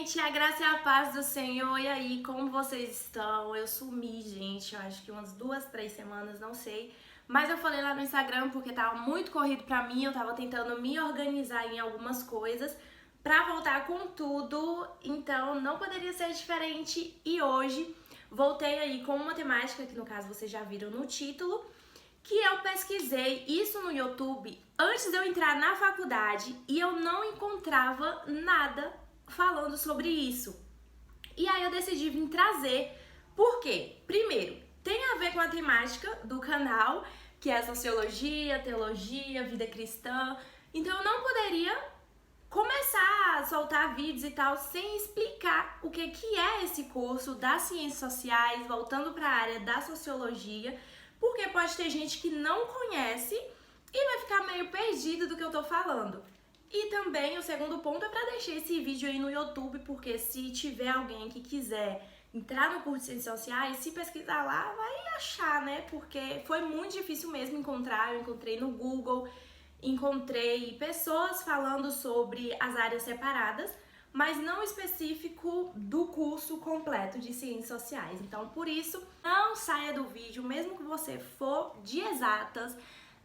gente, a graça e a paz do Senhor. E aí, como vocês estão? Eu sumi, gente, eu acho que umas 2, 3 semanas, não sei. Mas eu falei lá no Instagram porque tava muito corrido pra mim, eu tava tentando me organizar em algumas coisas pra voltar com tudo, então não poderia ser diferente. E hoje voltei aí com uma temática que no caso vocês já viram no título, que eu pesquisei isso no YouTube antes de eu entrar na faculdade e eu não encontrava nada falando sobre isso. E aí eu decidi vir trazer. Por quê? Primeiro, tem a ver com a temática do canal, que é sociologia, teologia, vida cristã. Então eu não poderia começar a soltar vídeos e tal sem explicar o que é esse curso das ciências sociais, voltando para a área da sociologia, porque pode ter gente que não conhece e vai ficar meio perdido do que eu tô falando. E também o segundo ponto é para deixar esse vídeo aí no YouTube, porque se tiver alguém que quiser entrar no curso de Ciências Sociais, se pesquisar lá, vai achar, né? Porque foi muito difícil mesmo encontrar. Eu encontrei no Google, encontrei pessoas falando sobre as áreas separadas, mas não específico do curso completo de Ciências Sociais. Então, por isso, não saia do vídeo, mesmo que você for de exatas,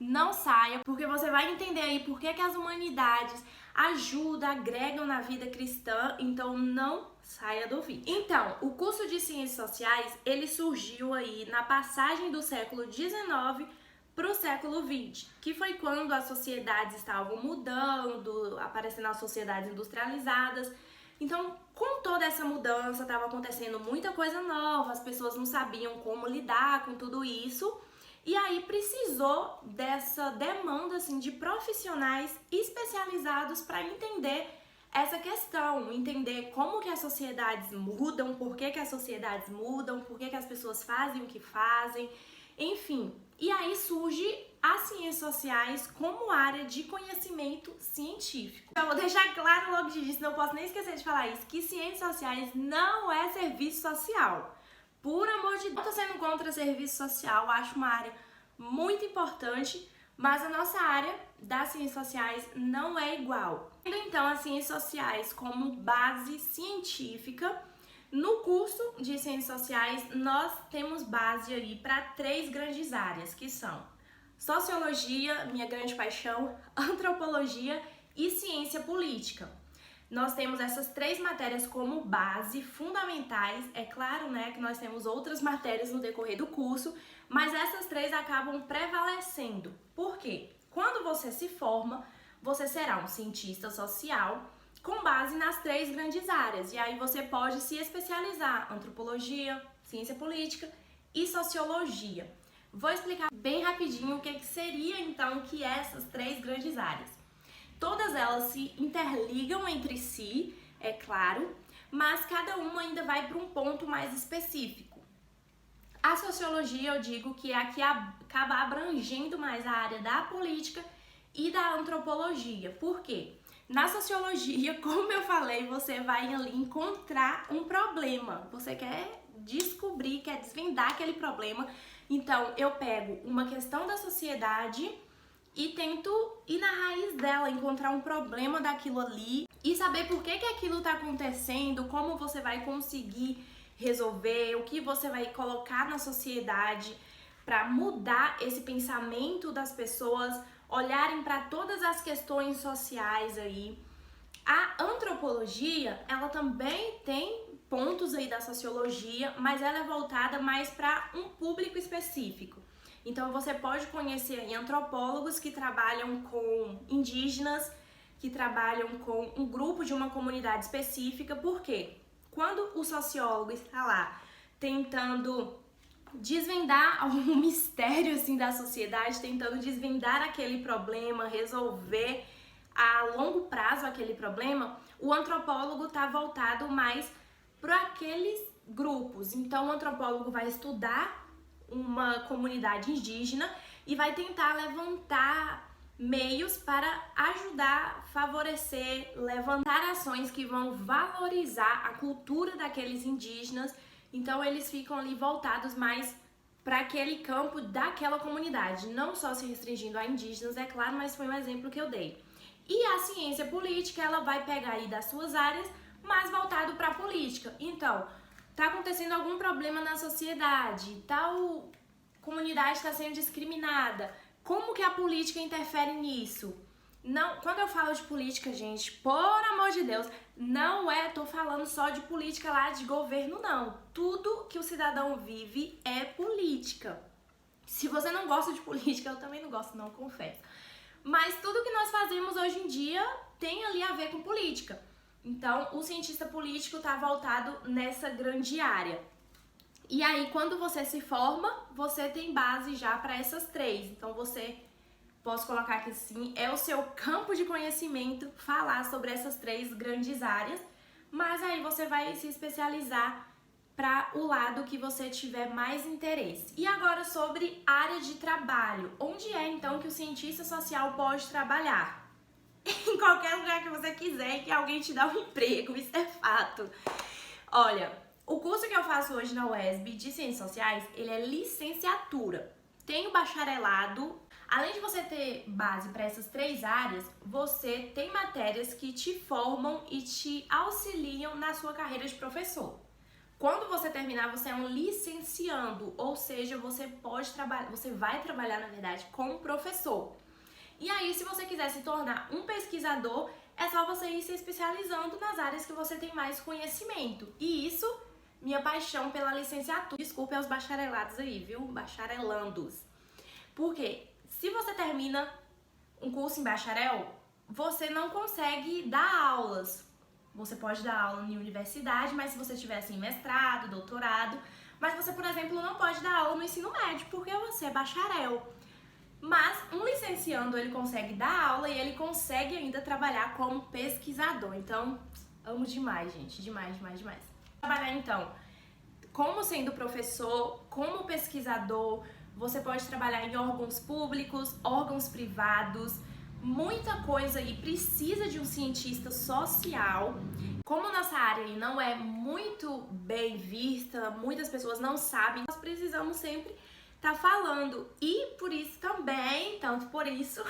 não saia, porque você vai entender aí por que as humanidades ajudam, agregam na vida cristã, então não saia do vídeo. Então, o curso de Ciências Sociais, ele surgiu aí na passagem do século XIX para o século XX, que foi quando as sociedades estavam mudando, aparecendo as sociedades industrializadas. Então, com toda essa mudança, estava acontecendo muita coisa nova, as pessoas não sabiam como lidar com tudo isso. E aí precisou dessa demanda assim, de profissionais especializados para entender essa questão, entender como que as sociedades mudam, por que as sociedades mudam, por que as pessoas fazem o que fazem, enfim. E aí surge as ciências sociais como área de conhecimento científico. Então, vou deixar claro logo de início, não posso nem esquecer de falar isso, que ciências sociais não é serviço social. Por amor de Deus, não tô sendo contra serviço social, acho uma área muito importante, mas a nossa área das ciências sociais não é igual. Então, as ciências sociais como base científica, no curso de ciências sociais nós temos base aí para 3 grandes áreas, que são sociologia, minha grande paixão, antropologia e ciência política. Nós temos essas 3 matérias como base, fundamentais. É claro, né, que nós temos outras matérias no decorrer do curso, mas essas 3 acabam prevalecendo. Por quê? Quando você se forma, você será um cientista social com base nas 3 grandes áreas. E aí você pode se especializar: antropologia, ciência política e sociologia. Vou explicar bem rapidinho o que seria então que essas 3 grandes áreas. Todas elas se interligam entre si, é claro, mas cada uma ainda vai para um ponto mais específico. A sociologia, eu digo que é a que acaba abrangendo mais a área da política e da antropologia. Por quê? Na sociologia, como eu falei, você vai ali encontrar um problema. Você quer descobrir, quer desvendar aquele problema. Então, eu pego uma questão da sociedade e tento ir na raiz dela, encontrar um problema daquilo ali e saber por que aquilo está acontecendo, como você vai conseguir resolver, o que você vai colocar na sociedade para mudar esse pensamento das pessoas olharem para todas as questões sociais aí. A antropologia, ela também tem pontos aí da sociologia, mas ela é voltada mais para um público específico. Então você pode conhecer aí antropólogos que trabalham com indígenas, que trabalham com um grupo de uma comunidade específica. Por quê? Quando o sociólogo está lá tentando desvendar algum mistério assim da sociedade, tentando desvendar aquele problema, resolver a longo prazo aquele problema, o antropólogo está voltado mais para aqueles grupos. Então o antropólogo vai estudar uma comunidade indígena e vai tentar levantar meios para ajudar, favorecer, levantar ações que vão valorizar a cultura daqueles indígenas. Então eles ficam ali voltados mais para aquele campo daquela comunidade, não só se restringindo a indígenas, é claro, mas foi um exemplo que eu dei. E a ciência política, ela vai pegar aí das suas áreas, mas voltado para a política. Então, tá acontecendo algum problema na sociedade, tal comunidade está sendo discriminada. Como que a política interfere nisso? Não, quando eu falo de política, gente, por amor de Deus, tô falando só de política lá de governo, não. Tudo que o cidadão vive é política. Se você não gosta de política, eu também não gosto, não, confesso. Mas tudo que nós fazemos hoje em dia tem ali a ver com política. Então, o cientista político está voltado nessa grande área. E aí, quando você se forma, você tem base já para essas três. Então, posso colocar aqui assim, é o seu campo de conhecimento falar sobre essas três grandes áreas, mas aí você vai se especializar para o lado que você tiver mais interesse. E agora sobre área de trabalho. Onde é então que o cientista social pode trabalhar? Em qualquer lugar que você quiser e que alguém te dá um emprego, isso é fato. Olha, o curso que eu faço hoje na UESB de Ciências Sociais, ele é licenciatura. Tem o bacharelado. Além de você ter base para essas três áreas, você tem matérias que te formam e te auxiliam na sua carreira de professor. Quando você terminar, você é um licenciando, ou seja, você vai trabalhar, na verdade, como professor. E aí, se você quiser se tornar um pesquisador, é só você ir se especializando nas áreas que você tem mais conhecimento. E isso, minha paixão pela licenciatura. Desculpe aos bacharelados aí, viu? Bacharelandos. Porque se você termina um curso em bacharel, você não consegue dar aulas. Você pode dar aula em universidade, mas se você tiver assim mestrado, doutorado, mas você, por exemplo, não pode dar aula no ensino médio porque você é bacharel. Mas um licenciando, ele consegue dar aula e ele consegue ainda trabalhar como pesquisador. Então, amo demais, gente, demais, demais, demais. Trabalhar então como sendo professor, como pesquisador, você pode trabalhar em órgãos públicos, órgãos privados, muita coisa aí precisa de um cientista social. Como nossa área aí não é muito bem vista, muitas pessoas não sabem, nós precisamos sempre estar falando. E por isso também, tanto por isso,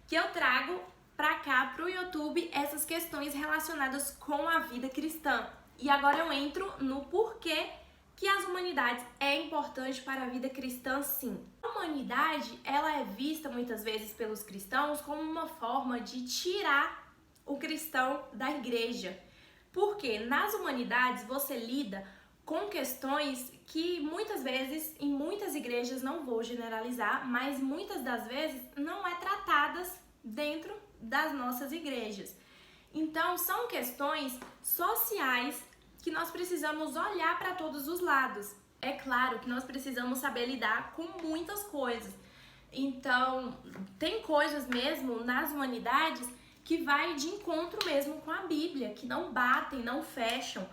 que eu trago pra cá, pro YouTube, essas questões relacionadas com a vida cristã. E agora eu entro no porquê que as humanidades é importante para a vida cristã, sim. A humanidade, ela é vista muitas vezes pelos cristãos como uma forma de tirar o cristão da igreja. Porque nas humanidades você lida com questões que muitas vezes, em muitas igrejas, não vou generalizar, mas muitas das vezes não é tratadas dentro das nossas igrejas. Então, são questões sociais que nós precisamos olhar para todos os lados. É claro que nós precisamos saber lidar com muitas coisas. Então, tem coisas mesmo nas humanidades que vai de encontro mesmo com a Bíblia, que não batem, não fecham.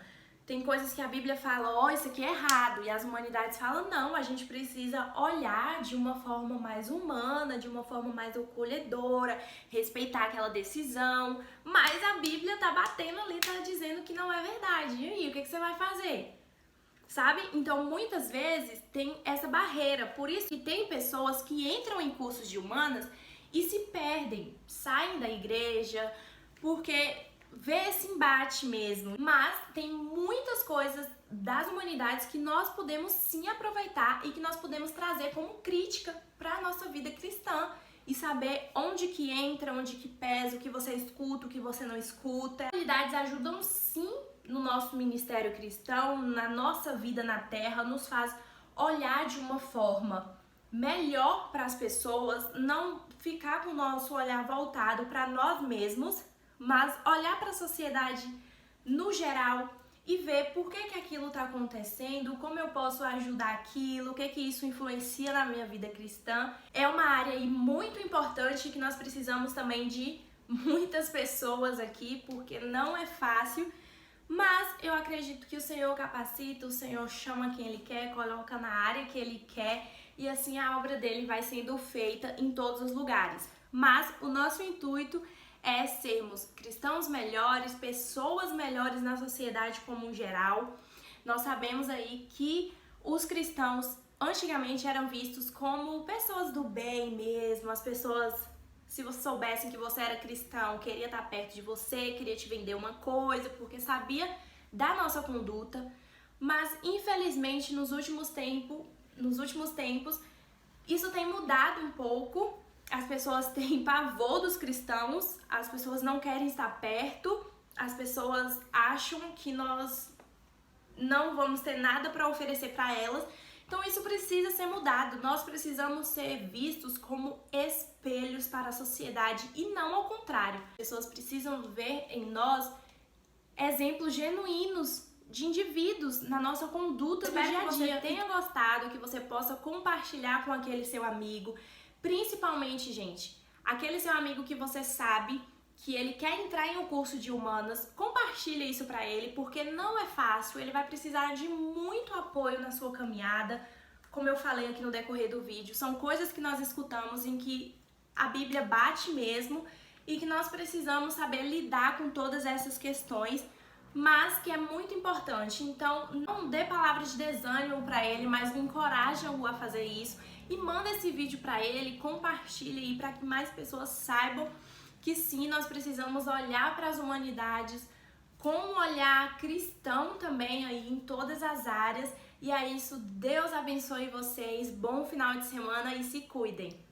Tem coisas que a Bíblia fala, ó, isso aqui é errado, e as humanidades falam, não, a gente precisa olhar de uma forma mais humana, de uma forma mais acolhedora, respeitar aquela decisão, mas a Bíblia tá batendo ali, tá dizendo que não é verdade. E aí, o que você vai fazer? Sabe? Então, muitas vezes tem essa barreira, por isso que tem pessoas que entram em cursos de humanas e se perdem, saem da igreja, porque vê esse embate mesmo. Mas tem muitas coisas das humanidades que nós podemos sim aproveitar e que nós podemos trazer como crítica para a nossa vida cristã e saber onde que entra, onde que pesa, o que você escuta, o que você não escuta. As humanidades ajudam sim no nosso ministério cristão, na nossa vida na terra, nos faz olhar de uma forma melhor para as pessoas, não ficar com o nosso olhar voltado para nós mesmos, mas olhar para a sociedade no geral e ver por que aquilo está acontecendo, como eu posso ajudar aquilo, o que isso influencia na minha vida cristã. É uma área aí muito importante que nós precisamos também de muitas pessoas aqui, porque não é fácil, mas eu acredito que o Senhor capacita, o Senhor chama quem Ele quer, coloca na área que Ele quer e assim a obra dele vai sendo feita em todos os lugares. Mas o nosso intuito é sermos cristãos melhores, pessoas melhores na sociedade como um geral. Nós sabemos aí que os cristãos antigamente eram vistos como pessoas do bem mesmo, as pessoas se vocês soubessem que você era cristão, queria estar perto de você, queria te vender uma coisa, porque sabia da nossa conduta. Mas infelizmente nos últimos tempos isso tem mudado um pouco. As pessoas têm pavor dos cristãos, as pessoas não querem estar perto, as pessoas acham que nós não vamos ter nada para oferecer para elas. Então isso precisa ser mudado. Nós precisamos ser vistos como espelhos para a sociedade e não ao contrário. As pessoas precisam ver em nós exemplos genuínos de indivíduos na nossa conduta do dia a dia. Espero que você tenha gostado, que você possa compartilhar com aquele seu amigo. Principalmente, gente, aquele seu amigo que você sabe que ele quer entrar em um curso de humanas, compartilha isso pra ele, porque não é fácil, ele vai precisar de muito apoio na sua caminhada. Como eu falei aqui no decorrer do vídeo, são coisas que nós escutamos em que a Bíblia bate mesmo e que nós precisamos saber lidar com todas essas questões, mas que é muito importante. Então, não dê palavras de desânimo pra ele, mas encoraja-o a fazer isso e manda esse vídeo pra ele, compartilha aí para que mais pessoas saibam que sim, nós precisamos olhar para as humanidades com um olhar cristão também aí em todas as áreas. E é isso, Deus abençoe vocês, bom final de semana e se cuidem!